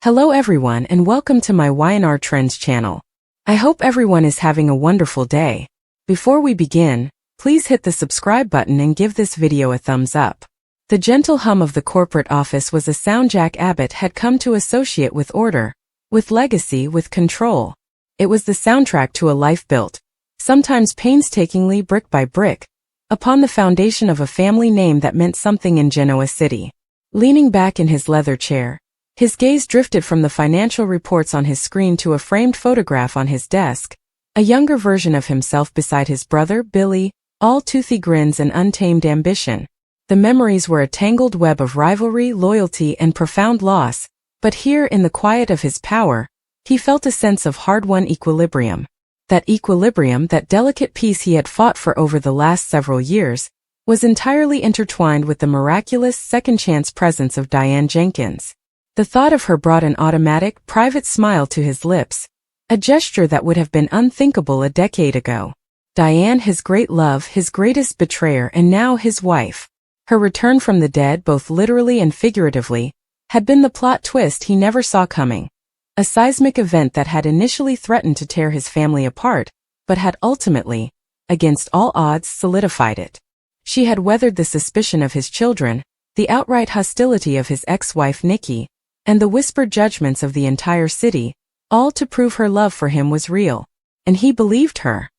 Hello everyone and welcome to my Y&R Trends channel. I hope everyone is having a wonderful day. Before we begin, please hit the subscribe button and give this video a thumbs up. The gentle hum of the corporate office was a sound Jack Abbott had come to associate with order, with legacy, with control. It was the soundtrack to a life built, sometimes painstakingly brick by brick, upon the foundation of a family name that meant something in Genoa City. Leaning back in his leather chair, his gaze drifted from the financial reports on his screen to a framed photograph on his desk, a younger version of himself beside his brother, Billy, all toothy grins and untamed ambition. The memories were a tangled web of rivalry, loyalty, and profound loss, but here in the quiet of his power, he felt a sense of hard-won equilibrium. That equilibrium, that delicate peace he had fought for over the last several years, was entirely intertwined with the miraculous second-chance presence of Diane Jenkins. The thought of her brought an automatic, private smile to his lips, a gesture that would have been unthinkable a decade ago. Diane, his great love, his greatest betrayer, and now his wife. Her return from the dead, both literally and figuratively, had been the plot twist he never saw coming. A seismic event that had initially threatened to tear his family apart, but had ultimately, against all odds, solidified it. She had weathered the suspicion of his children, the outright hostility of his ex-wife Nikki, and the whispered judgments of the entire city, all to prove her love for him was real. And he believed her.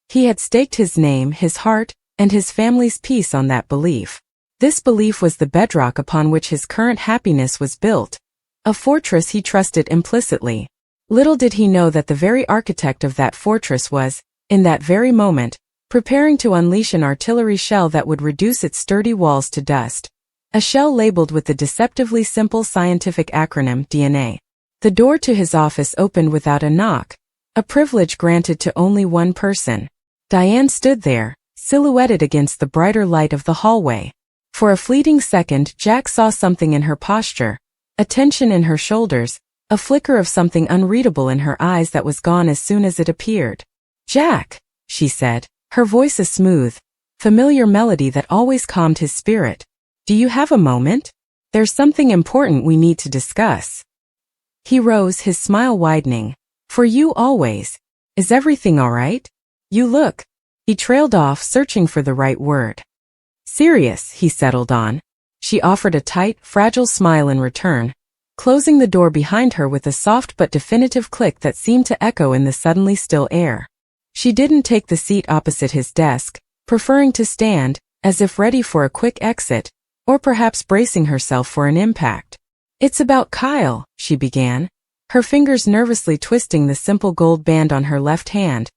He had staked his name, his heart, and his family's peace on that belief. This belief was the bedrock upon which his current happiness was built, a fortress he trusted implicitly. Little did he know that the very architect of that fortress was, in that very moment, preparing to unleash an artillery shell that would reduce its sturdy walls to dust. A shell labeled with the deceptively simple scientific acronym DNA. The door to his office opened without a knock, a privilege granted to only one person. Diane stood there, silhouetted against the brighter light of the hallway. For a fleeting second, Jack saw something in her posture, a tension in her shoulders, a flicker of something unreadable in her eyes that was gone as soon as it appeared. "Jack," she said, her voice a smooth, familiar melody that always calmed his spirit. "Do you have a moment? There's something important we need to discuss." He rose, his smile widening. "For you always. Is everything all right? You look." He trailed off, searching for the right word. "Serious," he settled on. She offered a tight, fragile smile in return, closing the door behind her with a soft but definitive click that seemed to echo in the suddenly still air. She didn't take the seat opposite his desk, preferring to stand, as if ready for a quick exit, or perhaps bracing herself for an impact. "It's about Kyle," she began, her fingers nervously twisting the simple gold band on her left hand,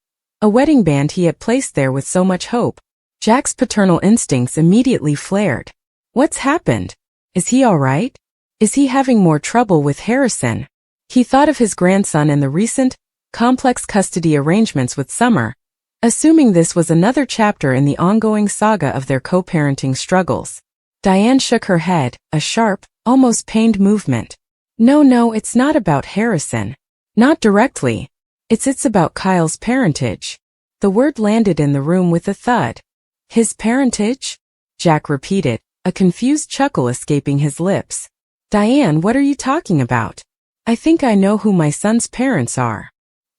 a wedding band he had placed there with so much hope. Jack's paternal instincts immediately flared. What's happened? Is he all right? Is he having more trouble with Harrison? He thought of his grandson and the recent, complex custody arrangements with Summer, assuming this was another chapter in the ongoing saga of their co-parenting struggles. Diane shook her head, a sharp, almost pained movement. No, it's not about Harrison. Not directly. It's about Kyle's parentage." The word landed in the room with a thud. "His parentage?" Jack repeated, a confused chuckle escaping his lips. "Diane, what are you talking about? I think I know who my son's parents are."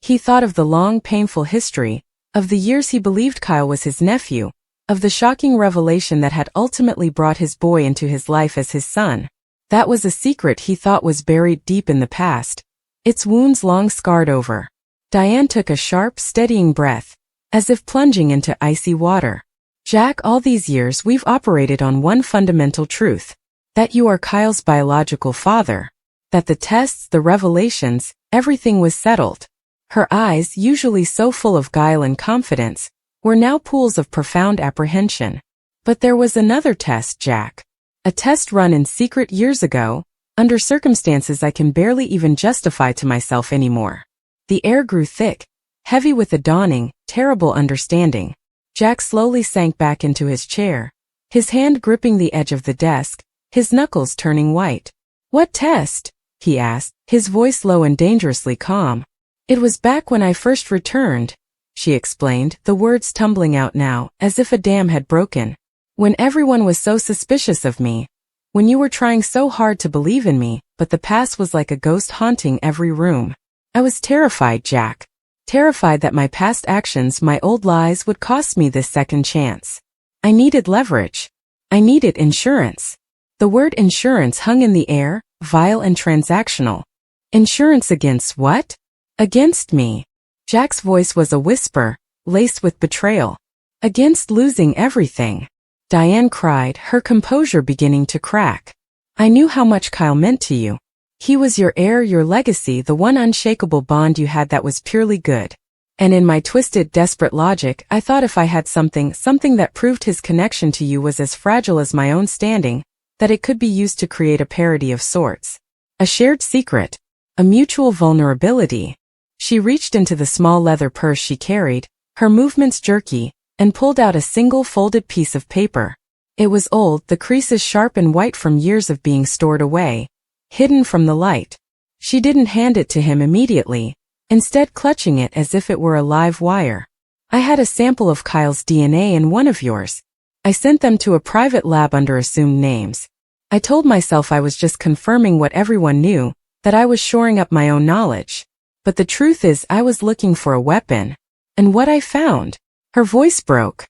He thought of the long, painful history, of the years he believed Kyle was his nephew, of the shocking revelation that had ultimately brought his boy into his life as his son. That was a secret he thought was buried deep in the past, its wounds long scarred over. Diane took a sharp, steadying breath, as if plunging into icy water. "Jack, all these years we've operated on one fundamental truth, that you are Kyle's biological father, that the tests, the revelations, everything was settled." Her eyes, usually so full of guile and confidence, were now pools of profound apprehension. "But there was another test, Jack. A test run in secret years ago, under circumstances I can barely even justify to myself anymore." The air grew thick, heavy with a dawning, terrible understanding. Jack slowly sank back into his chair, his hand gripping the edge of the desk, his knuckles turning white. "What test?" he asked, his voice low and dangerously calm. "It was back when I first returned," she explained, the words tumbling out now, as if a dam had broken. "When everyone was so suspicious of me. When you were trying so hard to believe in me, but the past was like a ghost haunting every room. I was terrified, Jack. Terrified that my past actions, my old lies would cost me this second chance. I needed leverage. I needed insurance. The word insurance hung in the air, vile and transactional. Insurance against what? Against me. Jack's voice was a whisper, laced with betrayal. Against losing everything. Diane cried, her composure beginning to crack. I knew how much Kyle meant to you. He was your heir, your legacy, the one unshakable bond you had that was purely good. And in my twisted, desperate logic, I thought if I had something that proved his connection to you was as fragile as my own standing, that it could be used to create a parody of sorts. A shared secret. A mutual vulnerability. She reached into the small leather purse she carried, her movements jerky, and pulled out a single folded piece of paper. It was old, the creases sharp and white from years of being stored away, hidden from the light. She didn't hand it to him immediately, instead clutching it as if it were a live wire. I had a sample of Kyle's DNA and one of yours. I sent them to a private lab under assumed names. I told myself I was just confirming what everyone knew, that I was shoring up my own knowledge. But the truth is I was looking for a weapon. And what I found? Her voice broke.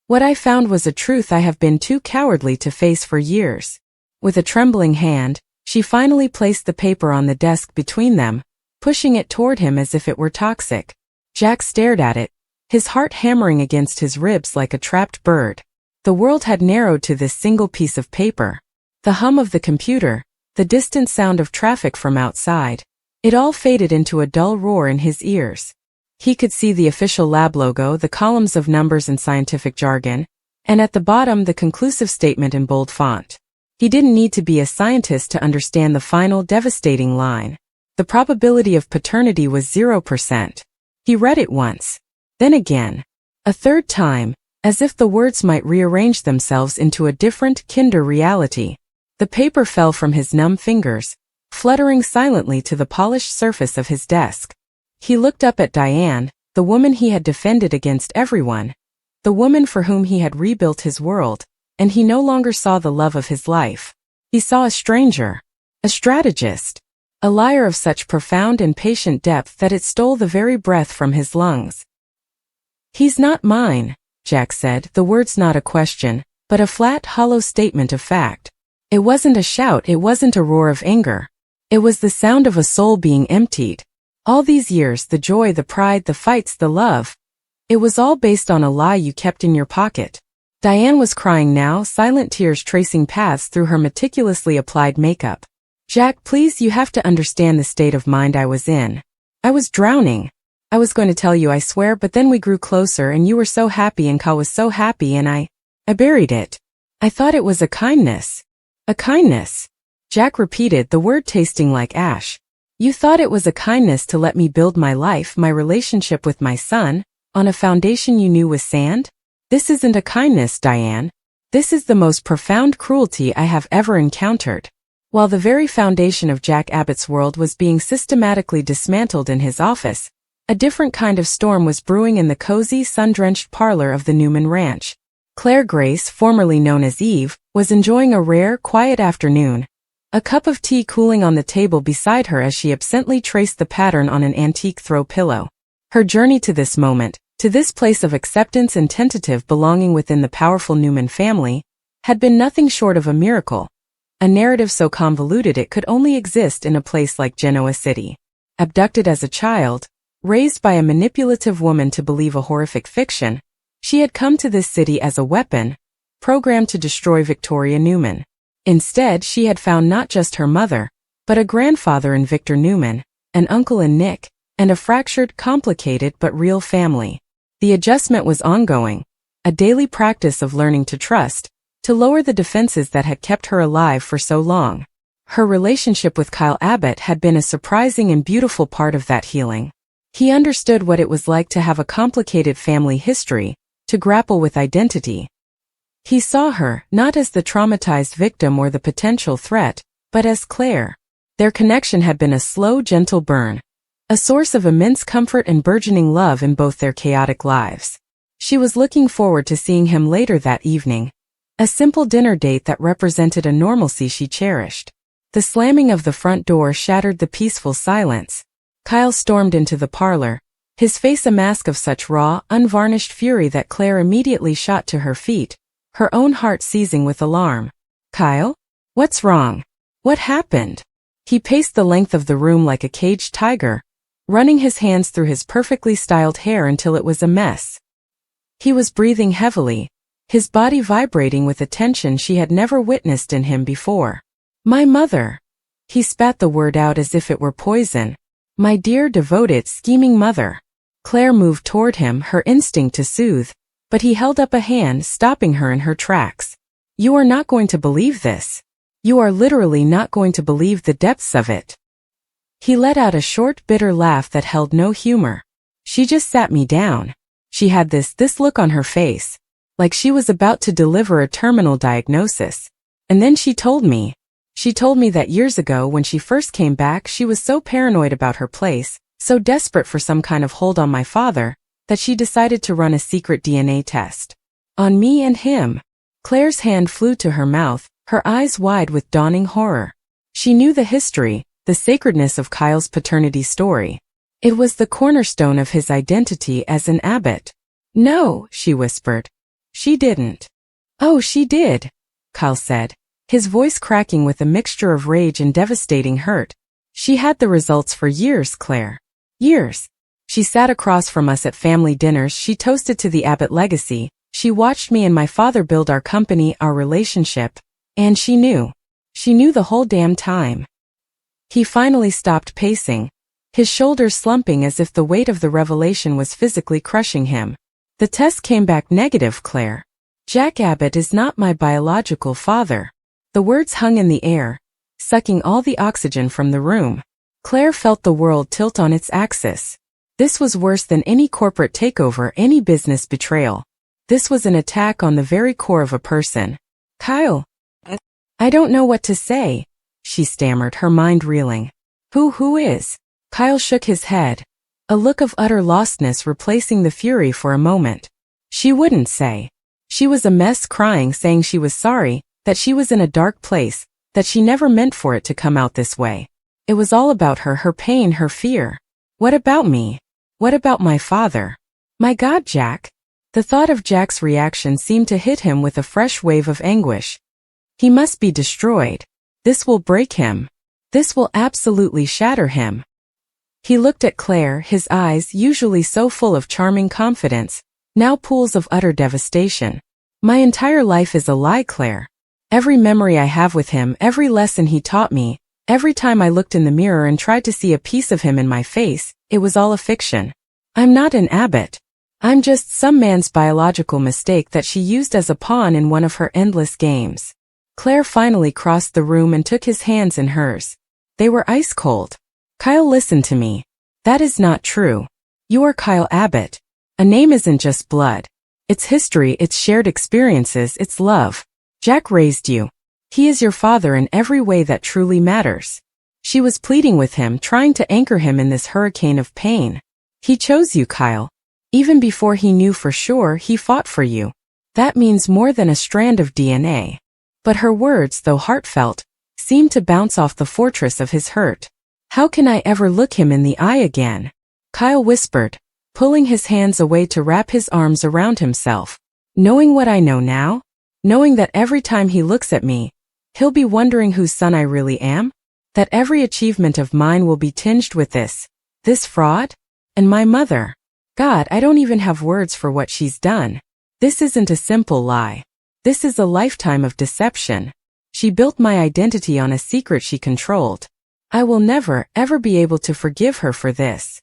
What I found was a truth I have been too cowardly to face for years. With a trembling hand, she finally placed the paper on the desk between them, pushing it toward him as if it were toxic. Jack stared at it, his heart hammering against his ribs like a trapped bird. The world had narrowed to this single piece of paper. The hum of the computer, the distant sound of traffic from outside. It all faded into a dull roar in his ears. He could see the official lab logo, the columns of numbers and scientific jargon, and at the bottom the conclusive statement in bold font. He didn't need to be a scientist to understand the final devastating line. The probability of paternity was 0%. He read it once. Then again. A third time, as if the words might rearrange themselves into a different, kinder reality. The paper fell from his numb fingers, fluttering silently to the polished surface of his desk. He looked up at Diane, the woman he had defended against everyone, the woman for whom he had rebuilt his world, and he no longer saw the love of his life. He saw a stranger, a strategist, a liar of such profound and patient depth that it stole the very breath from his lungs. He's not mine, Jack said, the words not a question, but a flat, hollow statement of fact. It wasn't a shout, it wasn't a roar of anger. It was the sound of a soul being emptied. All these years, the joy, the pride, the fights, the love. It was all based on a lie you kept in your pocket. Diane was crying now, silent tears tracing paths through her meticulously applied makeup. Jack, please, you have to understand the state of mind I was in. I was drowning. I was going to tell you, I swear, but then we grew closer and you were so happy and Kyle was so happy and I buried it. I thought it was a kindness. A kindness. Jack repeated, the word tasting like ash. You thought it was a kindness to let me build my life, my relationship with my son, on a foundation you knew was sand? This isn't a kindness, Diane. This is the most profound cruelty I have ever encountered. While the very foundation of Jack Abbott's world was being systematically dismantled in his office, a different kind of storm was brewing in the cozy, sun-drenched parlor of the Newman Ranch. Claire Grace, formerly known as Eve, was enjoying a rare, quiet afternoon, a cup of tea cooling on the table beside her as she absently traced the pattern on an antique throw pillow. Her journey to this moment, to this place of acceptance and tentative belonging within the powerful Newman family, had been nothing short of a miracle. A narrative so convoluted it could only exist in a place like Genoa City. Abducted as a child, raised by a manipulative woman to believe a horrific fiction, she had come to this city as a weapon, programmed to destroy Victoria Newman. Instead, she had found not just her mother, but a grandfather in Victor Newman, an uncle in Nick, and a fractured, complicated but real family. The adjustment was ongoing, a daily practice of learning to trust, to lower the defenses that had kept her alive for so long. Her relationship with Kyle Abbott had been a surprising and beautiful part of that healing. He understood what it was like to have a complicated family history, to grapple with identity. He saw her, not as the traumatized victim or the potential threat, but as Claire. Their connection had been a slow, gentle burn, a source of immense comfort and burgeoning love in both their chaotic lives. She was looking forward to seeing him later that evening, A simple dinner date that represented a normalcy she cherished. The slamming of the front door shattered the peaceful silence. Kyle stormed into the parlor, his face a mask of such raw, unvarnished fury that Claire immediately shot to her feet, her own heart seizing with alarm. "Kyle? What's wrong? What happened?" He paced the length of the room like a caged tiger, running his hands through his perfectly styled hair until it was a mess. He was breathing heavily, his body vibrating with a tension she had never witnessed in him before. "My mother." He spat the word out as if it were poison. "My dear, devoted, scheming mother." Claire moved toward him, her instinct to soothe, but he held up a hand, stopping her in her tracks. "You are not going to believe this. You are literally not going to believe the depths of it." He let out a short, bitter laugh that held no humor. "She just sat me down. She had this look on her face, like she was about to deliver a terminal diagnosis. And then she told me that years ago when she first came back she was so paranoid about her place, so desperate for some kind of hold on my father, that she decided to run a secret DNA test. On me and him." Claire's hand flew to her mouth, her eyes wide with dawning horror. She knew the history, the sacredness of Kyle's paternity story. It was the cornerstone of his identity as an abbot. "No," she whispered. "She didn't." "Oh, she did," Kyle said, his voice cracking with a mixture of rage and devastating hurt. "She had the results for years, Claire. Years. She sat across from us at family dinners, she toasted to the Abbott legacy, she watched me and my father build our company, our relationship, and she knew. She knew the whole damn time." He finally stopped pacing, his shoulders slumping as if the weight of the revelation was physically crushing him. "The test came back negative, Claire. Jack Abbott is not my biological father." The words hung in the air, sucking all the oxygen from the room. Claire felt the world tilt on its axis. This was worse than any corporate takeover, any business betrayal. This was an attack on the very core of a person. "Kyle, I don't know what to say," she stammered, her mind reeling. Who is?" Kyle shook his head, a look of utter lostness replacing the fury for a moment. She wouldn't say. She was a mess, crying, saying she was sorry, that she was in a dark place, that she never meant for it to come out this way. It was all about her, her pain, her fear. "What about me? What about my father? My God, Jack." The thought of Jack's reaction seemed to hit him with a fresh wave of anguish. He must be destroyed. This will break him. This will absolutely shatter him. He looked at Claire, his eyes, usually so full of charming confidence, now pools of utter devastation. "My entire life is a lie, Claire. Every memory I have with him, every lesson he taught me, every time I looked in the mirror and tried to see a piece of him in my face, it was all a fiction. I'm not an Abbott. I'm just some man's biological mistake that she used as a pawn in one of her endless games." Claire finally crossed the room and took his hands in hers. They were ice cold. "Kyle, listen to me. That is not true. You are Kyle Abbott. A name isn't just blood. It's history, it's shared experiences, it's love. Jack raised you. He is your father in every way that truly matters." She was pleading with him, trying to anchor him in this hurricane of pain. "He chose you, Kyle. Even before he knew for sure, he fought for you. That means more than a strand of DNA." But her words, though heartfelt, seemed to bounce off the fortress of his hurt. "How can I ever look him in the eye again?" Kyle whispered, pulling his hands away to wrap his arms around himself. "Knowing what I know now? Knowing that every time he looks at me, he'll be wondering whose son I really am? That every achievement of mine will be tinged with this fraud? And my mother? God, I don't even have words for what she's done. This isn't a simple lie. This is a lifetime of deception. She built my identity on a secret she controlled. I will never, ever be able to forgive her for this."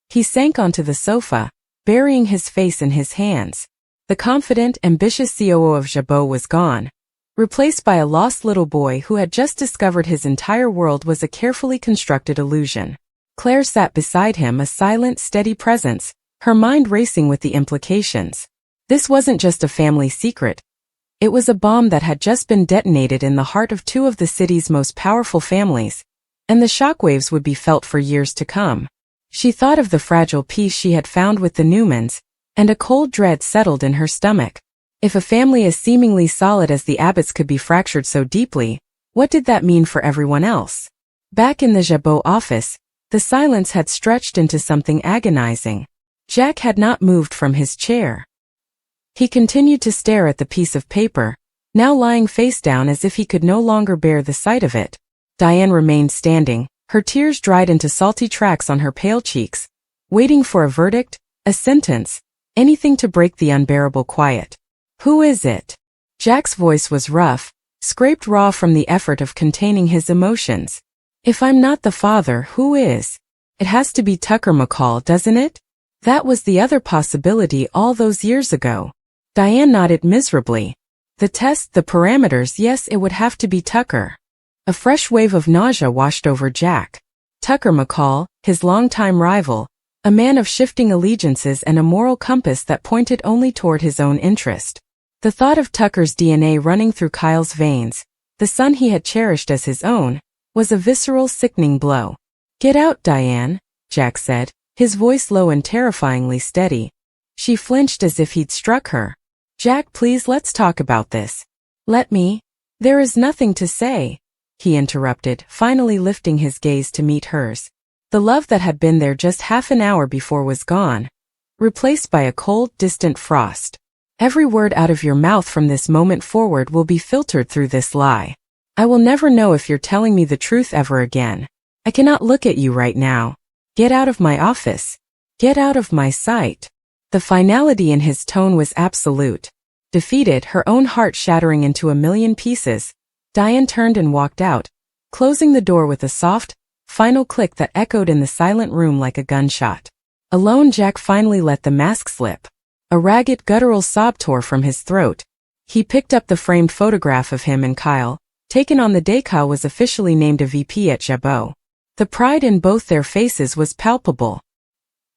He sank onto the sofa, burying his face in his hands. The confident, ambitious COO of Jabot was gone, replaced by a lost little boy who had just discovered his entire world was a carefully constructed illusion. Claire sat beside him, a silent, steady presence, her mind racing with the implications. This wasn't just a family secret. It was a bomb that had just been detonated in the heart of two of the city's most powerful families, and the shockwaves would be felt for years to come. She thought of the fragile peace she had found with the Newmans, and a cold dread settled in her stomach. If a family as seemingly solid as the Abbotts could be fractured so deeply, what did that mean for everyone else? Back in the Jabot office, the silence had stretched into something agonizing. Jack had not moved from his chair. He continued to stare at the piece of paper, now lying face down as if he could no longer bear the sight of it. Diane remained standing, her tears dried into salty tracks on her pale cheeks, waiting for a verdict, a sentence, anything to break the unbearable quiet. Who is it? Jack's voice was rough, scraped raw from the effort of containing his emotions. If I'm not the father, who is? It has to be Tucker McCall, doesn't it? That was the other possibility all those years ago. Diane nodded miserably. The test, the parameters, yes, it would have to be Tucker. A fresh wave of nausea washed over Jack. Tucker McCall, his longtime rival, a man of shifting allegiances and a moral compass that pointed only toward his own interest. The thought of Tucker's DNA running through Kyle's veins, the son he had cherished as his own, was a visceral, sickening blow. Get out, Diane, Jack said, his voice low and terrifyingly steady. She flinched as if he'd struck her. Jack, please, let's talk about this. Let me. There is nothing to say, he interrupted, finally lifting his gaze to meet hers. The love that had been there just half an hour before was gone, replaced by a cold, distant frost. Every word out of your mouth from this moment forward will be filtered through this lie. I will never know if you're telling me the truth ever again. I cannot look at you right now. Get out of my office. Get out of my sight. The finality in his tone was absolute. Defeated, her own heart shattering into a million pieces, Diane turned and walked out, closing the door with a soft, final click that echoed in the silent room like a gunshot. Alone, Jack finally let the mask slip. A ragged, guttural sob tore from his throat. He picked up the framed photograph of him and Kyle, taken on the day Kyle was officially named a VP at Jabot. The pride in both their faces was palpable.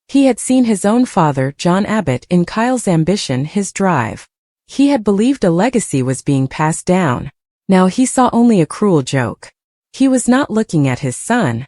He had seen his own father, John Abbott, in Kyle's ambition, his drive. He had believed a legacy was being passed down. Now he saw only a cruel joke. He was not looking at his son.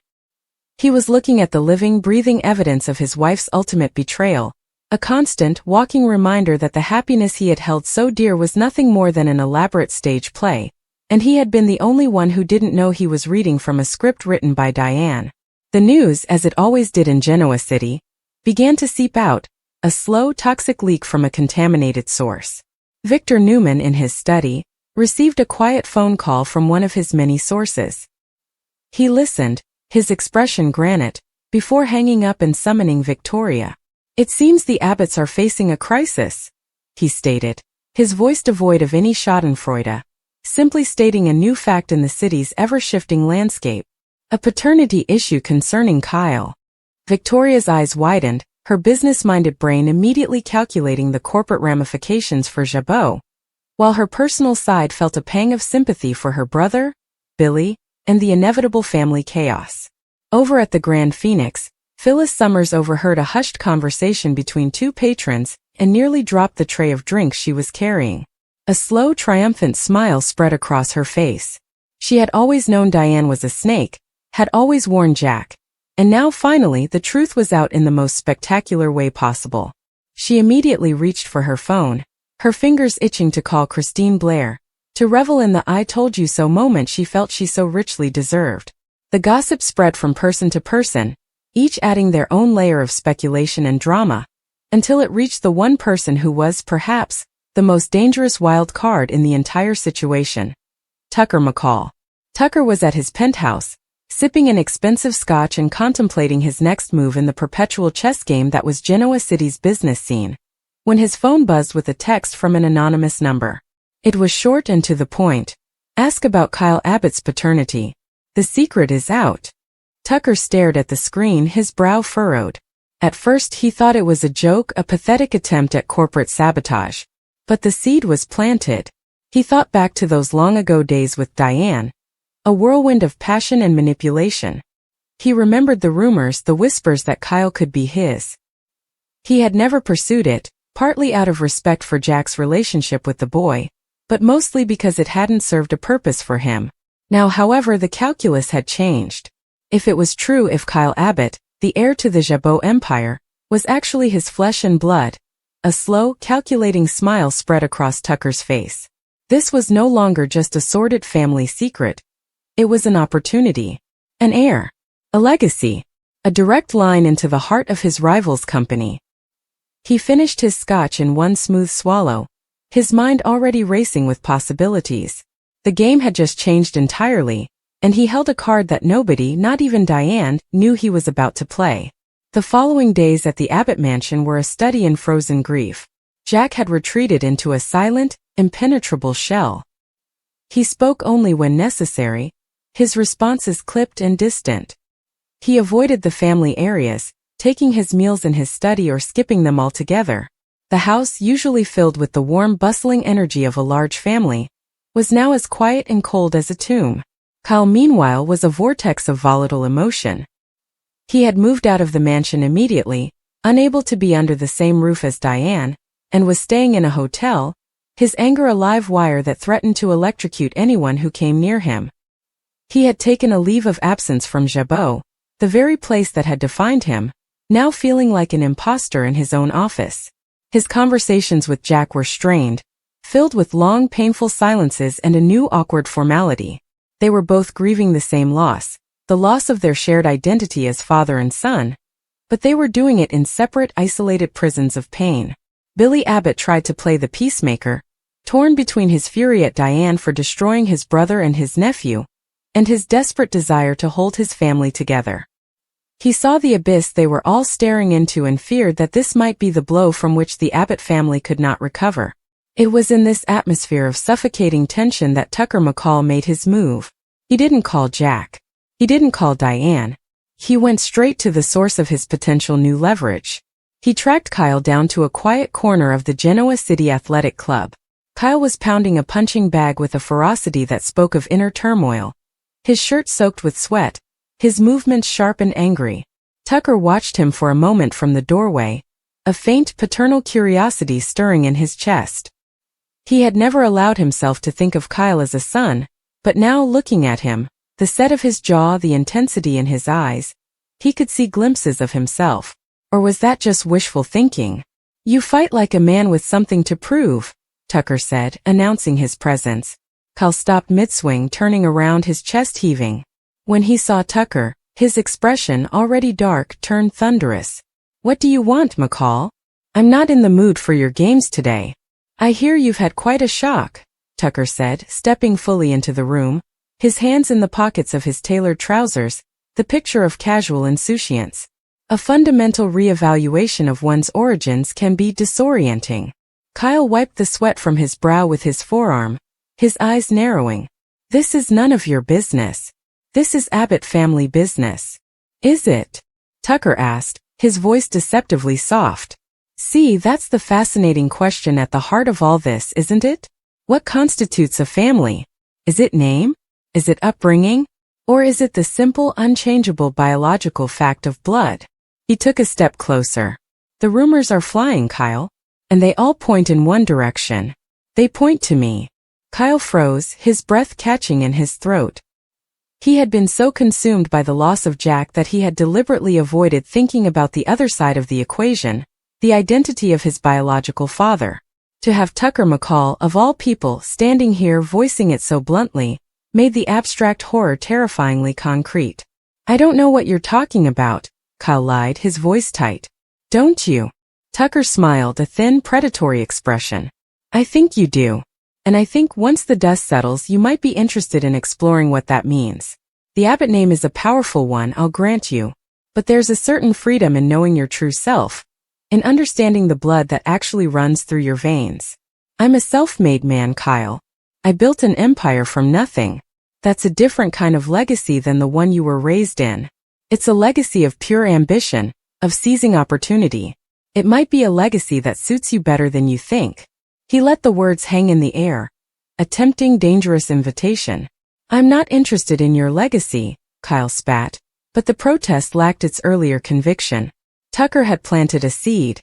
He was looking at the living, breathing evidence of his wife's ultimate betrayal, a constant, walking reminder that the happiness he had held so dear was nothing more than an elaborate stage play, and he had been the only one who didn't know he was reading from a script written by Diane. The news, as it always did in Genoa City, began to seep out, a slow, toxic leak from a contaminated source. Victor Newman, in his study, received a quiet phone call from one of his many sources. He listened, his expression granite, before hanging up and summoning Victoria. It seems the Abbotts are facing a crisis, he stated, his voice devoid of any schadenfreude, simply stating a new fact in the city's ever-shifting landscape, a paternity issue concerning Kyle. Victoria's eyes widened, her business-minded brain immediately calculating the corporate ramifications for Jabot, while her personal side felt a pang of sympathy for her brother, Billy, and the inevitable family chaos. Over at the Grand Phoenix, Phyllis Summers overheard a hushed conversation between two patrons and nearly dropped the tray of drinks she was carrying. A slow, triumphant smile spread across her face. She had always known Diane was a snake, had always warned Jack, and now finally the truth was out in the most spectacular way possible. She immediately reached for her phone, her fingers itching to call Christine Blair, to revel in the I told you so moment she felt she so richly deserved. The gossip spread from person to person, each adding their own layer of speculation and drama, until it reached the one person who was, perhaps, the most dangerous wild card in the entire situation. Tucker McCall. Tucker was at his penthouse, sipping an expensive scotch and contemplating his next move in the perpetual chess game that was Genoa City's business scene, when his phone buzzed with a text from an anonymous number. It was short and to the point. Ask about Kyle Abbott's paternity. The secret is out. Tucker stared at the screen, his brow furrowed. At first he thought it was a joke, a pathetic attempt at corporate sabotage. But the seed was planted. He thought back to those long-ago days with Diane, a whirlwind of passion and manipulation. He remembered the rumors, the whispers that Kyle could be his. He had never pursued it, partly out of respect for Jack's relationship with the boy, but mostly because it hadn't served a purpose for him. Now, however, the calculus had changed. If it was true, if Kyle Abbott, the heir to the Jabot empire, was actually his flesh and blood, A slow, calculating smile spread across Tucker's face. This was no longer just a sordid family secret. It was an opportunity. An heir. A legacy. A direct line into the heart of his rival's company. He finished his scotch in one smooth swallow, his mind already racing with possibilities. The game had just changed entirely, and he held a card that nobody, not even Diane, knew he was about to play. The following days at the Abbott mansion were a study in frozen grief. Jack had retreated into a silent, impenetrable shell. He spoke only when necessary, his responses clipped and distant. He avoided the family areas, taking his meals in his study or skipping them altogether. The house, usually filled with the warm, bustling energy of a large family, was now as quiet and cold as a tomb. Kyle, meanwhile, was a vortex of volatile emotion. He had moved out of the mansion immediately, unable to be under the same roof as Diane, and was staying in a hotel, his anger a live wire that threatened to electrocute anyone who came near him. He had taken a leave of absence from Jabot, the very place that had defined him, now feeling like an imposter in his own office. His conversations with Jack were strained, filled with long, painful silences and a new awkward formality. They were both grieving the same loss, the loss of their shared identity as father and son, but they were doing it in separate, isolated prisons of pain. Billy Abbott tried to play the peacemaker, torn between his fury at Diane for destroying his brother and his nephew, and his desperate desire to hold his family together. He saw the abyss they were all staring into and feared that this might be the blow from which the Abbott family could not recover. It was in this atmosphere of suffocating tension that Tucker McCall made his move. He didn't call Jack. He didn't call Diane. He went straight to the source of his potential new leverage. He tracked Kyle down to a quiet corner of the Genoa City Athletic Club. Kyle was pounding a punching bag with a ferocity that spoke of inner turmoil. His shirt soaked with sweat, his movements sharp and angry. Tucker watched him for a moment from the doorway, a faint paternal curiosity stirring in his chest. He had never allowed himself to think of Kyle as a son, but now looking at him, the set of his jaw, the intensity in his eyes, he could see glimpses of himself. Or was that just wishful thinking? "You fight like a man with something to prove," Tucker said, announcing his presence. Kyle stopped mid-swing, turning around, his chest heaving. When he saw Tucker, his expression, already dark, turned thunderous. "What do you want, McCall? I'm not in the mood for your games today." "I hear you've had quite a shock," Tucker said, stepping fully into the room, his hands in the pockets of his tailored trousers, the picture of casual insouciance. A fundamental reevaluation of one's origins can be disorienting. Kyle wiped the sweat from his brow with his forearm, his eyes narrowing. "This is none of your business. This is Abbott family business." "Is it?" Tucker asked, his voice deceptively soft. "See, that's the fascinating question at the heart of all this, isn't it? What constitutes a family? Is it name? Is it upbringing? Or is it the simple, unchangeable biological fact of blood?" He took a step closer. "The rumors are flying, Kyle. And they all point in one direction. They point to me." Kyle froze, his breath catching in his throat. He had been so consumed by the loss of Jack that he had deliberately avoided thinking about the other side of the equation, the identity of his biological father. To have Tucker McCall, of all people, standing here voicing it so bluntly, made the abstract horror terrifyingly concrete. "I don't know what you're talking about," Kyle lied, his voice tight. "Don't you?" Tucker smiled, a thin, predatory expression. "I think you do. And I think once the dust settles you might be interested in exploring what that means. The Abbott name is a powerful one, I'll grant you. But there's a certain freedom in knowing your true self, in understanding the blood that actually runs through your veins. I'm a self-made man, Kyle. I built an empire from nothing. That's a different kind of legacy than the one you were raised in. It's a legacy of pure ambition, of seizing opportunity. It might be a legacy that suits you better than you think." He let the words hang in the air, a tempting, dangerous invitation. "I'm not interested in your legacy," Kyle spat, but the protest lacked its earlier conviction. Tucker had planted a seed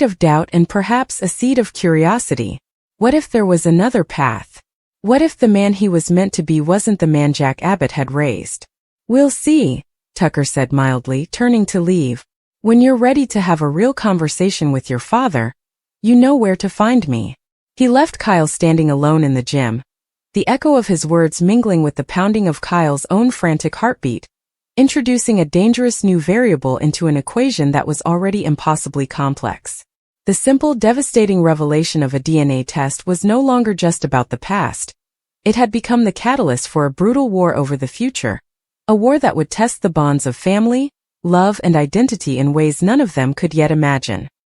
of doubt and perhaps a seed of curiosity. What if there was another path? What if the man he was meant to be wasn't the man Jack Abbott had raised? "We'll see," Tucker said mildly, turning to leave. "When you're ready to have a real conversation with your father, You know where to find me." He left Kyle standing alone in the gym, the echo of his words mingling with the pounding of Kyle's own frantic heartbeat, introducing a dangerous new variable into an equation that was already impossibly complex. The simple, devastating revelation of a DNA test was no longer just about the past. It had become the catalyst for a brutal war over the future, a war that would test the bonds of family, love, and identity in ways none of them could yet imagine.